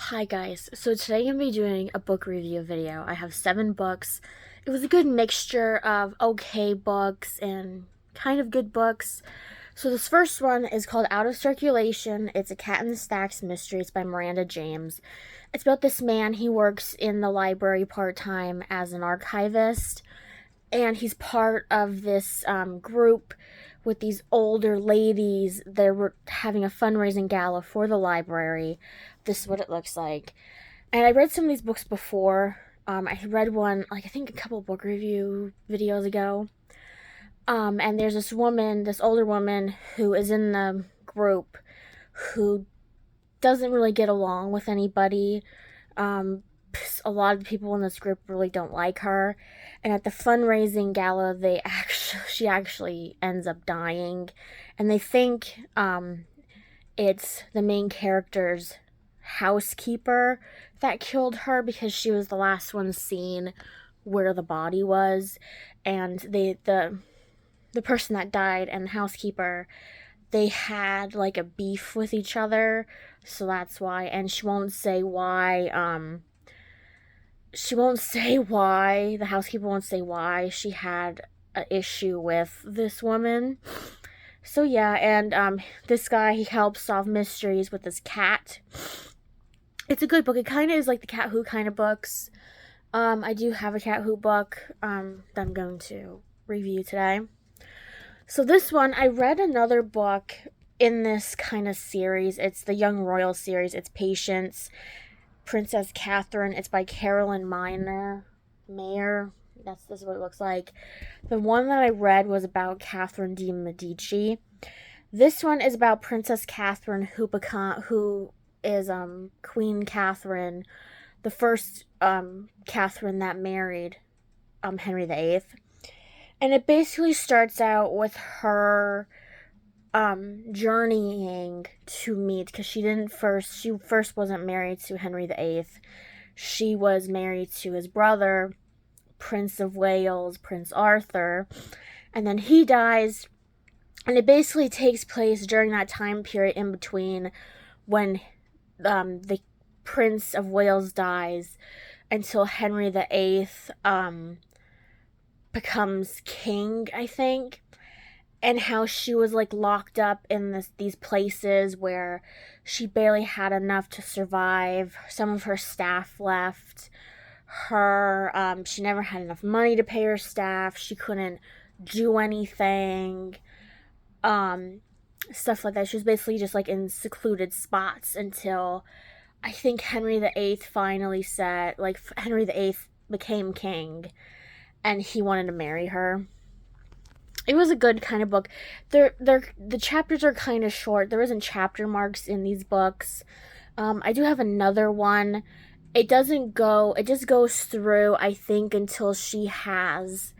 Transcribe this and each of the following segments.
Hi guys, so today I'm going to be doing a book review video. I have 7 books. It was a good mixture of okay books and kind of good books. So this first one is called Out of Circulation. It's a Cat in the Stacks mystery. It's by Miranda James. It's about this man. He works in the library part-time as an archivist, and he's part of this group with these older ladies. They were having a fundraising gala for the library. This is what it looks like. And I read some of these books before. I read one, I think a couple book review videos ago. And there's this woman, this older woman, who is in the group who doesn't really get along with anybody. A lot of the people in this group really don't like her. And at the fundraising gala, she actually ends up dying. And they think it's the main character's housekeeper that killed her, because she was the last one seen where the body was. And the person that died and the housekeeper, they had like a beef with each other, so that's why. And she won't say why. The housekeeper won't say why she had an issue with this woman. So yeah, and this guy, he helps solve mysteries with this cat. It's a good book. It kind of is like the Cat Who kind of books. I do have a Cat Who book that I'm going to review today. So this one, I read another book in this kind of series. It's the Young Royal series. It's Patience, Princess Catherine. It's by Carolyn Meyer. This is what it looks like. The one that I read was about Catherine de Medici. This one is about Princess Catherine, who is Queen Catherine, the first Catherine that married Henry VIII. And it basically starts out with her journeying to meet, because she first wasn't married to Henry VIII. She was married to his brother, Prince of Wales, Prince Arthur, and then he dies. And it basically takes place during that time period in between when the Prince of Wales dies until Henry VIII becomes king, I think. And how she was like locked up in these places where she barely had enough to survive. Some of her staff left her. She never had enough money to pay her staff. She couldn't do anything. Stuff like that. She was basically just like in secluded spots until I think Henry VIII finally said, like, Henry VIII became king and he wanted to marry her. It was a good kind of book. The chapters are kind of short. There isn't chapter marks in these books. I do have another one. It just goes through, I think, until she has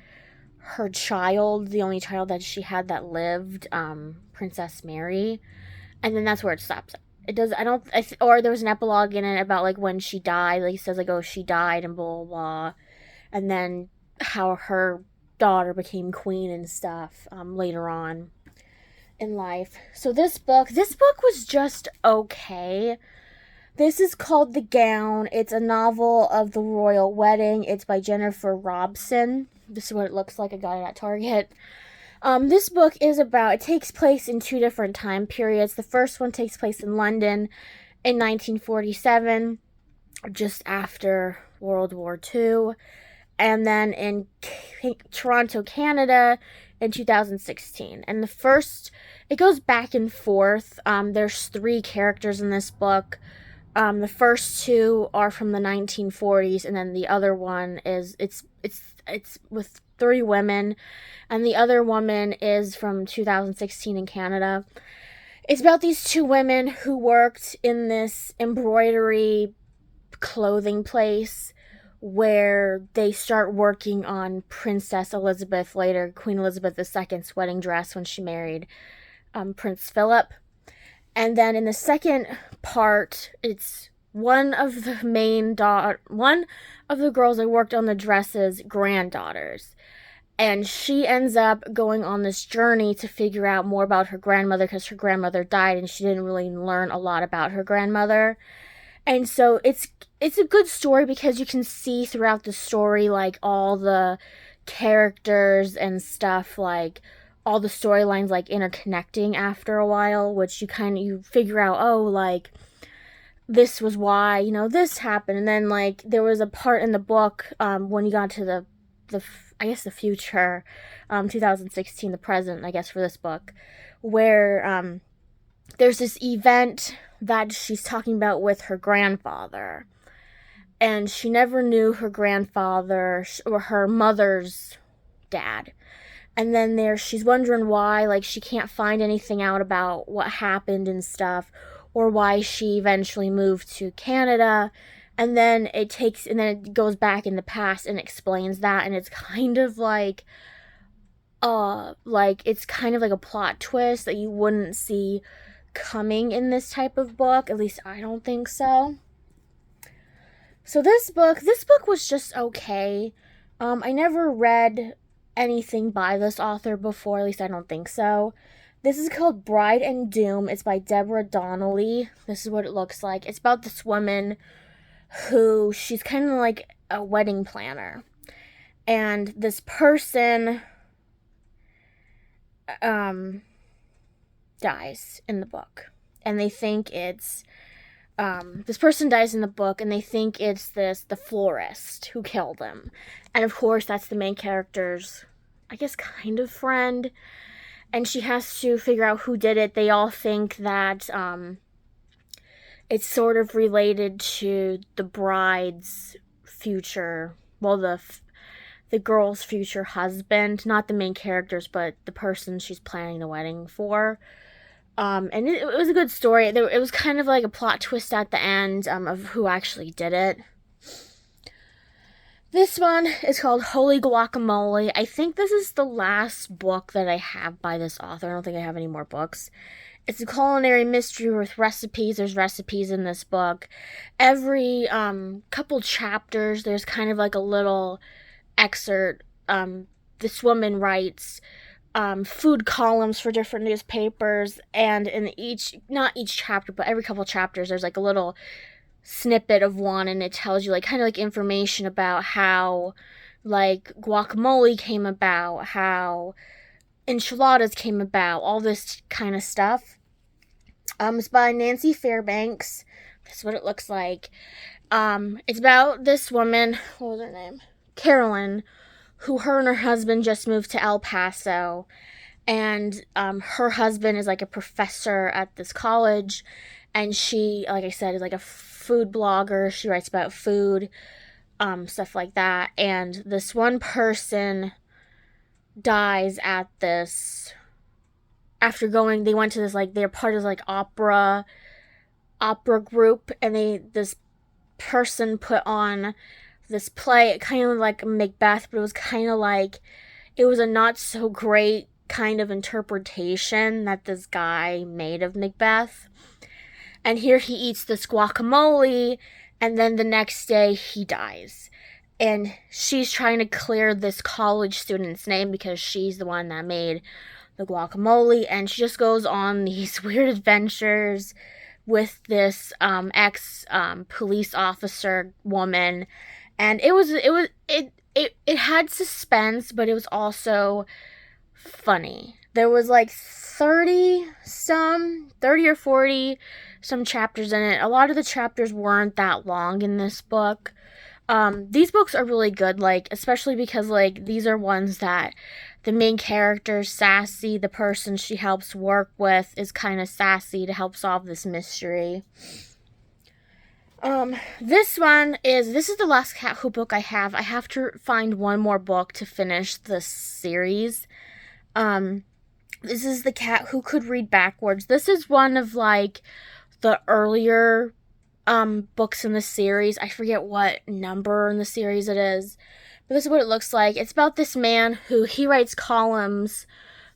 her child, the only child that she had that lived, Princess Mary. And then that's where it stops. Or there was an epilogue in it about, like, when she died. Like, it says, like, oh, she died and blah, blah, blah. And then how her daughter became queen and stuff later on in life. So this book was just okay. This is called The Gown. It's a novel of the royal wedding. It's by Jennifer Robson. This is what it looks like. I got it at Target. This book it takes place in 2 different time periods. The first one takes place in London in 1947, just after World War II. And then in Toronto, Canada in 2016. And it goes back and forth. There's 3 characters in this book. The first 2 are from the 1940s, and then the other one it's with 3 women, and the other woman is from 2016 in Canada. It's about these 2 women who worked in this embroidery clothing place, where they start working on Princess Elizabeth, later Queen Elizabeth II's wedding dress when she married Prince Philip. And then in the second part, it's one of the girls that worked on the dresses' granddaughters. And she ends up going on this journey to figure out more about her grandmother, because her grandmother died and she didn't really learn a lot about her grandmother. And so it's a good story because you can see throughout the story like all the characters and stuff, like all the storylines like interconnecting after a while, which you figure out, oh, like this was why, this happened. And then like there was a part in the book, when you got to the I guess the future, 2016, the present, I guess, for this book, where there's this event that she's talking about with her grandfather, and she never knew her grandfather or her mother's dad. And then she's wondering why, like, she can't find anything out about what happened and stuff, or why she eventually moved to Canada. And then it goes back in the past and explains that, and it's kind of like it's kind of like a plot twist that you wouldn't see coming in this type of book. At least I don't think so. So this book was just okay. I never read anything by this author before, at least I don't think so. This is called Bride and Doom. It's by Deborah Donnelly. This is what it looks like. It's about this woman who, she's kind of like a wedding planner. And this person dies in the book. And they think it's this person dies in the book, and they think it's the florist who killed him. And of course, that's the main character's, I guess, kind of friend. And she has to figure out who did it. They all think that it's sort of related to the bride's future, well, the girl's future husband, not the main characters, but the person she's planning the wedding for. And it was a good story. It was kind of like a plot twist at the end, of who actually did it. This one is called Holy Guacamole. I think this is the last book that I have by this author. I don't think I have any more books. It's a culinary mystery with recipes. There's recipes in this book. Every couple chapters, there's kind of like a little excerpt. This woman writes food columns for different newspapers, and in not each chapter, but every couple chapters, there's like a little snippet of one, and it tells you like kind of like information about how like guacamole came about, how enchiladas came about, all this kind of stuff. It's by Nancy Fairbanks. That's what it looks like. It's about this woman, what was her name? Carolyn, who her and her husband just moved to El Paso, and her husband is like a professor at this college, and she, like I said, is like a food blogger. She writes about food, stuff like that, and this one person dies at this, they went to this, like, they're part of like opera group, and this person put on this play, kind of like Macbeth, but it was kind of like, it was a not so great kind of interpretation that this guy made of Macbeth. And here he eats this guacamole, and then the next day he dies. And she's trying to clear this college student's name because she's the one that made the guacamole, and she just goes on these weird adventures with this ex police officer woman. And it had suspense, but it was also funny. There was like 30 or 40 some chapters in it. A lot of the chapters weren't that long in this book. These books are really good, like, especially because, like, these are ones that the main character, Sassy, the person she helps work with, is kind of sassy to help solve this mystery. This is the last Cat Who book I have. I have to find one more book to finish this series. This is The Cat Who Could Read Backwards. This is one of, like, the earlier, books in the series. I forget what number in the series it is, but this is what it looks like. It's about this man he writes columns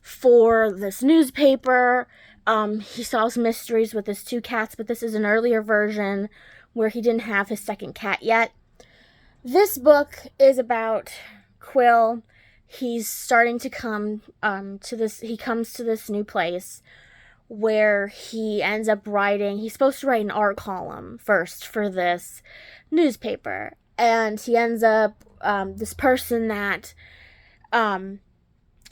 for this newspaper. He solves mysteries with his 2 cats, but this is an earlier version where he didn't have his second cat yet. This book is about Quill. He's starting to come he comes to this new place where he ends up writing, he's supposed to write an art column first for this newspaper. And he ends up, this person that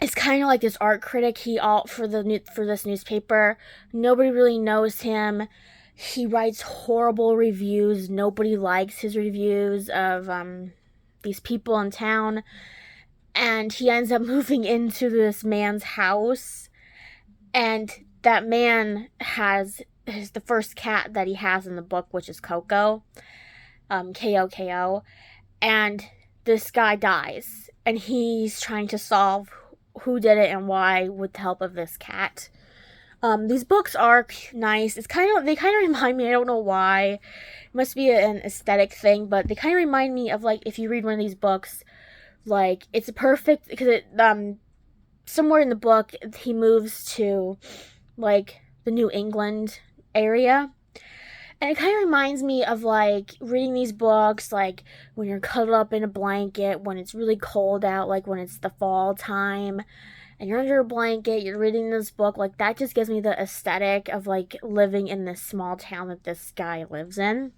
is kind of like this art critic for this newspaper. Nobody really knows him. He writes horrible reviews. Nobody likes his reviews of these people in town. And he ends up moving into this man's house. And that man is the first cat that he has in the book, which is Coco. Koko. And this guy dies. And he's trying to solve who did it and why with the help of this cat. These books are nice. They kind of remind me, I don't know why. It must be an aesthetic thing, but they kind of remind me of, like, if you read one of these books, like, it's a perfect, because somewhere in the book, he moves to, like, the New England area. And it kind of reminds me of, like, reading these books, like, when you're cuddled up in a blanket, when it's really cold out, like, when it's the fall time, and you're under a blanket, you're reading this book. Like, that just gives me the aesthetic of, like, living in this small town that this guy lives in.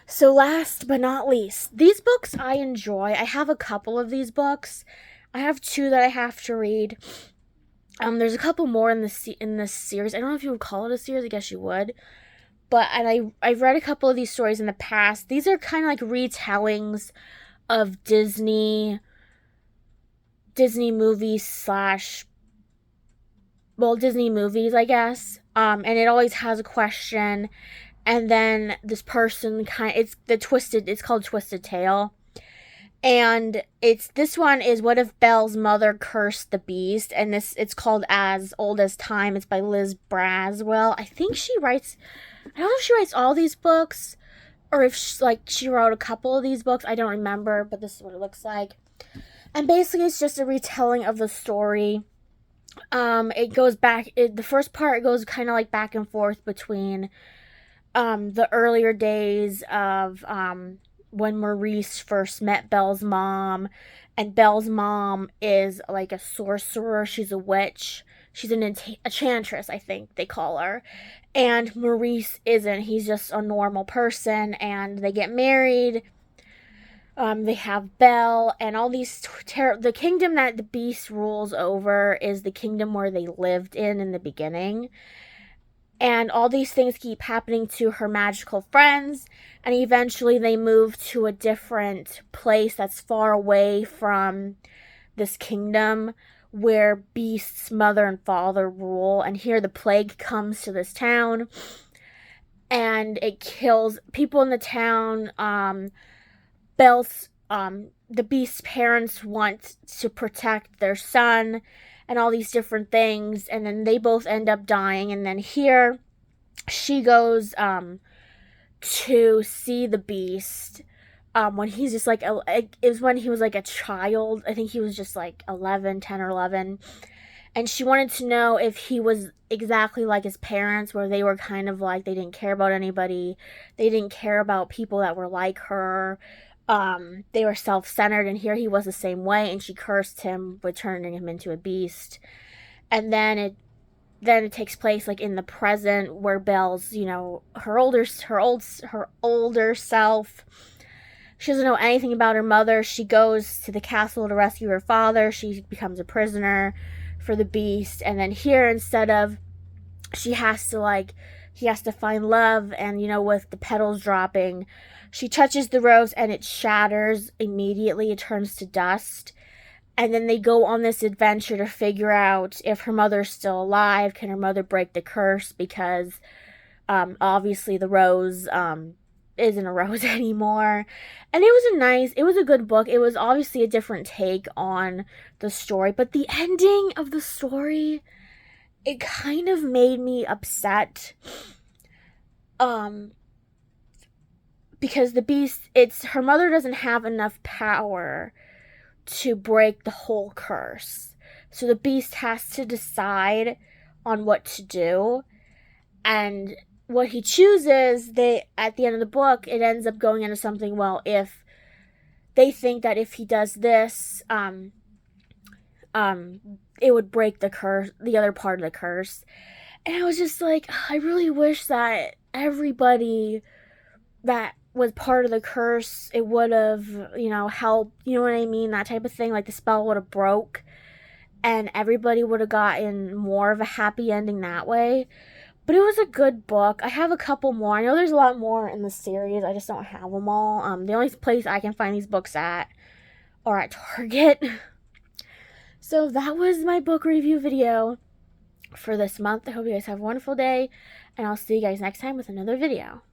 So last but not least, these books I enjoy. I have a couple of these books. I have 2 that I have to read. There's a couple more in this series. I don't know if you would call it a series. I guess you would. But I've read a couple of these stories in the past. These are kind of like retellings of Disney movies Disney movies, I guess. And it always has a question. And then this person it's called Twisted Tale. And this one is, what if Belle's mother cursed the beast? And it's called As Old as Time. It's by Liz Braswell. I think I don't know if she writes all these books, or if she wrote a couple of these books. I don't remember, but this is what it looks like. And basically, it's just a retelling of the story. It goes back. The first part goes kind of like back and forth between the earlier days of when Maurice first met Belle's mom, and Belle's mom is like a sorcerer. She's a witch. She's an enchantress, I think they call her. And Maurice isn't. He's just a normal person, and they get married. They have Belle, and all these the kingdom that the beast rules over is the kingdom where they lived in the beginning. And all these things keep happening to her magical friends, and eventually they move to a different place that's far away from this kingdom where Beast's mother and father rule. And here the plague comes to this town, and it kills people in the town. The Beast's parents want to protect their son, and all these different things, and then they both end up dying. And then here she goes to see the Beast when he's just like it was when he was like a child. I think he was just like 10 or 11, and she wanted to know if he was exactly like his parents, where they were kind of like, they didn't care about anybody, they didn't care about people that were like her. They were self-centered, and here he was the same way, and she cursed him with turning him into a beast. And then it takes place like in the present, where Belle's, her older self. She doesn't know anything about her mother. She goes to the castle to rescue her father. She becomes a prisoner for the beast. And then here, instead of, he has to find love, and with the petals dropping, she touches the rose and it shatters immediately. It turns to dust. And then they go on this adventure to figure out if her mother's still alive. Can her mother break the curse? Because obviously the rose isn't a rose anymore. And it was a good book. It was obviously a different take on the story. But the ending of the story, it kind of made me upset. Because the beast, her mother doesn't have enough power to break the whole curse. So the beast has to decide on what to do. And what he chooses, at the end of the book, it ends up going into something, well, if they think that if he does this, it would break the curse, the other part of the curse. And I was just like, I really wish that everybody that was part of the curse, it would have, helped, you know what I mean? That type of thing. Like the spell would have broke and everybody would have gotten more of a happy ending that way. But it was a good book. I have a couple more. I know there's a lot more in the series. I just don't have them all. The only place I can find these books at are at Target. So that was my book review video for this month. I hope you guys have a wonderful day, and I'll see you guys next time with another video.